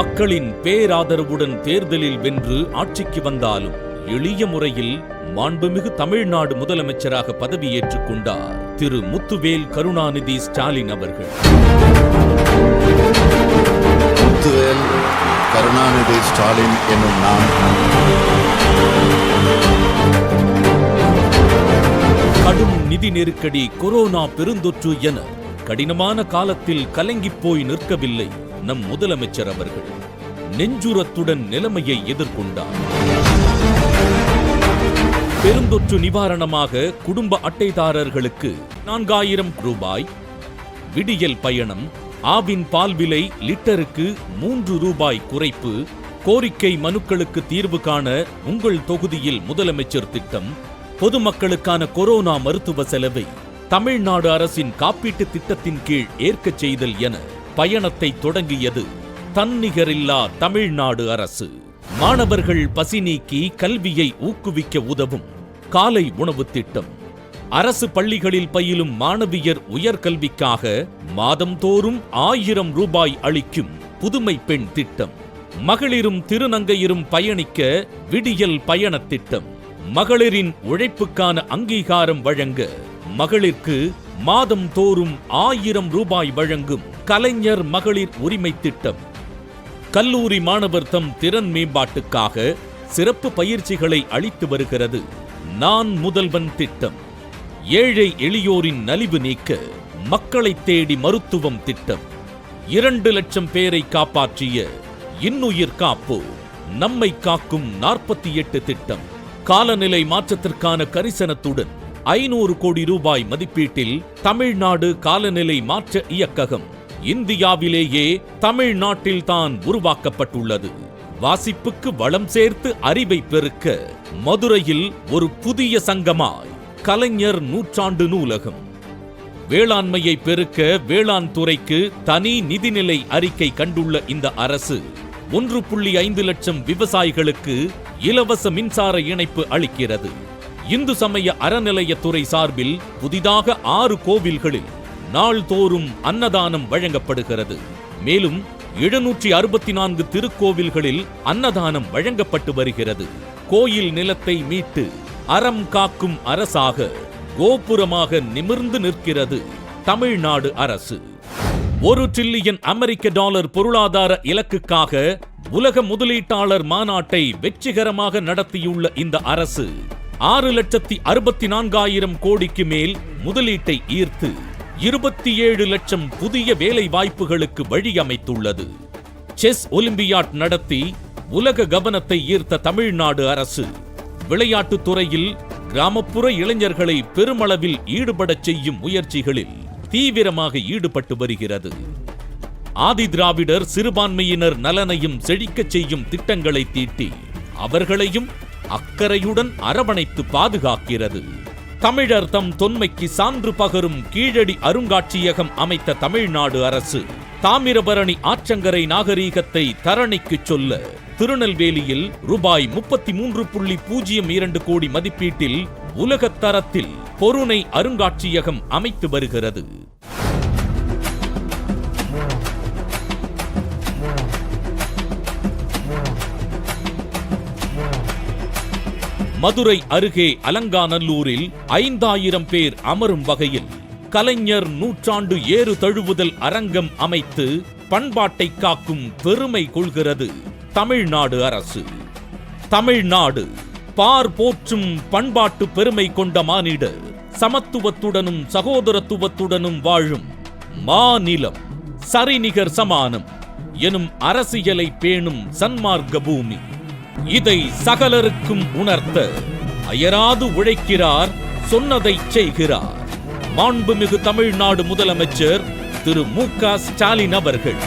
மக்களின் பேராதரவுடன் தேர்தலில் வென்று ஆட்சிக்கு வந்தாலும் எளிய முறையில் மாண்புமிகு தமிழ்நாடு முதலமைச்சராக பதவியேற்றுக் கொண்டார் திரு முத்துவேல் கருணாநிதி ஸ்டாலின் அவர்கள். முத்துவேல் கருணாநிதி ஸ்டாலின் என்னும் நான் கடும் நிதி நெருக்கடி, கொரோனா பெருந்தொற்று என கடினமான காலத்தில் கலங்கிப் போய் நிற்கவில்லை நம் முதலமைச்சர் அவர்கள். நெஞ்சுரத்துடன் நிலைமையை எதிர்கொண்டார். பெருந்தொற்று நிவாரணமாக குடும்ப அட்டைதாரர்களுக்கு 4000 ரூபாய், விடியல் பயணம், ஆவின் பால் விலை லிட்டருக்கு 3 ரூபாய் குறைப்பு, கோரிக்கை மனுக்களுக்கு தீர்வு காண உங்கள் தொகுதியில் முதலமைச்சர் திட்டம், பொதுமக்களுக்கான கொரோனா மருத்துவ செலவை தமிழ்நாடு அரசின் காப்பீட்டு திட்டத்தின் கீழ் ஏற்கச் செய்தல் என பயணத்தை தொடங்கியது தன்னிகரில்லா தமிழ்நாடு அரசு. மாணவர்கள் பசி நீக்கி கல்வியை ஊக்குவிக்க உதவும் காலை உணவு திட்டம், அரசு பள்ளிகளில் பயிலும் மாணவியர் உயர்கல்விக்காக மாதந்தோறும் 1000 ரூபாய் அளிக்கும் புதுமை பெண் திட்டம், மகளிரும் திருநங்கையரும் பயணிக்க விடியல் பயணத் திட்டம், மகளிரின் உழைப்புக்கான அங்கீகாரம் வழங்க மகளிருக்கு மாதம் தோறும் 1000 ரூபாய் வழங்கும் கலைஞர் மகளிர் உரிமை திட்டம், கல்லூரி மாணவர் தம் திறன் மேம்பாட்டுக்காக சிறப்பு பயிற்சிகளை அளித்து வருகிறது நான் முதல்வன் திட்டம், ஏழை எளியோரின் நலிவு நீக்க மக்களை தேடி மருத்துவம் திட்டம், 2 லட்சம் பேரை காப்பாற்றிய இன்னுயிர் காப்போ நம்மை காக்கும் 48 திட்டம், காலநிலை மாற்றத்திற்கான கரிசனத்துடன் 500 கோடி ரூபாய் மதிப்பீட்டில் தமிழ்நாடு காலநிலை மாற்ற இயக்ககம் இந்தியாவிலேயே தமிழ்நாட்டில் தான் உருவாக்கப்பட்டுள்ளது. வாசிப்புக்கு வளம் சேர்த்து அறிவை பெருக்க மதுரையில் ஒரு புதிய சங்கமாய் கலைஞர் நூற்றாண்டு நூலகம், வேளாண்மையை பெருக்க வேளாண் துறைக்கு தனி நிதிநிலை அறிக்கை கண்டுள்ள இந்த அரசு 1.5 லட்சம் விவசாயிகளுக்கு இலவச மின்சார இணைப்பு அளிக்கிறது. இந்து சமய அறநிலையத்துறை சார்பில் புதிதாக 6 கோவில்களில் நாள்தோறும் அன்னதானம் வழங்கப்படுகிறது. மேலும் 764 திருக்கோவில்களில் அன்னதானம் வழங்கப்பட்டு வருகிறது. கோயில் நிலத்தை மீட்டு அறம் காக்கும் அரசாக கோபுரமாக நிமிர்ந்து நிற்கிறது தமிழ்நாடு அரசு. $1 டிரில்லியன் அமெரிக்க டாலர் பொருளாதார இலக்குக்காக உலக முதலீட்டாளர் மாநாட்டை வெற்றிகரமாக நடத்தியுள்ள இந்த அரசு 6,64,000 கோடிக்கு மேல் முதலீட்டை ஈர்த்து 27 லட்சம் புதிய வேலை வாய்ப்புகளுக்கு வழி அமைத்துள்ளது. செஸ் ஒலிம்பியாட் நடத்தி உலக கவனத்தை ஈர்த்த தமிழ்நாடு அரசு விளையாட்டுத் துறையில் கிராமப்புற இளைஞர்களை பெருமளவில் ஈடுபடச் செய்யும் முயற்சிகளில் தீவிரமாக ஈடுபட்டு வருகிறது. ஆதி திராவிடர் சிறுபான்மையினர் நலனையும் செழிக்கச் செய்யும் திட்டங்களை தீட்டி அவர்களையும் அக்கறையுடன் அரவணைத்து பாதுகாக்கிறது. தமிழர் தம் தொன்மைக்கு சான்று பகரும் கீழடி அருங்காட்சியகம் அமைத்த தமிழ்நாடு அரசு தாமிரபரணி ஆற்றங்கரை நாகரீகத்தை தரணிக்கு சொல்ல திருநெல்வேலியில் ரூபாய் 33.02 கோடி மதிப்பீட்டில் உலகத் தரத்தில் பொருணை அருங்காட்சியகம் அமைத்து வருகிறது. மதுரை அருகே அலங்காநல்லூரில் 5000 பேர் அமரும் வகையில் கலைஞர் நூற்றாண்டு ஏறு தழுவுதல் அரங்கம் அமைத்து பண்பாட்டை காக்கும் பெருமை கொள்கிறது தமிழ்நாடு அரசு. தமிழ்நாடு பார் போற்றும் பண்பாட்டு பெருமை கொண்ட மானிடர், சமத்துவத்துடனும் சகோதரத்துவத்துடனும் வாழும் மாநிலம், சரிநிகர் சமானம் எனும் அரசியலை பேணும் சன்மார்க்க பூமி. இதை சகலருக்கும் உணர்த்த அயராது உழைக்கிறார், சொன்னதை செய்கிறார் மாண்புமிகு தமிழ்நாடு முதலமைச்சர் திரு மு.க. ஸ்டாலின் அவர்கள்.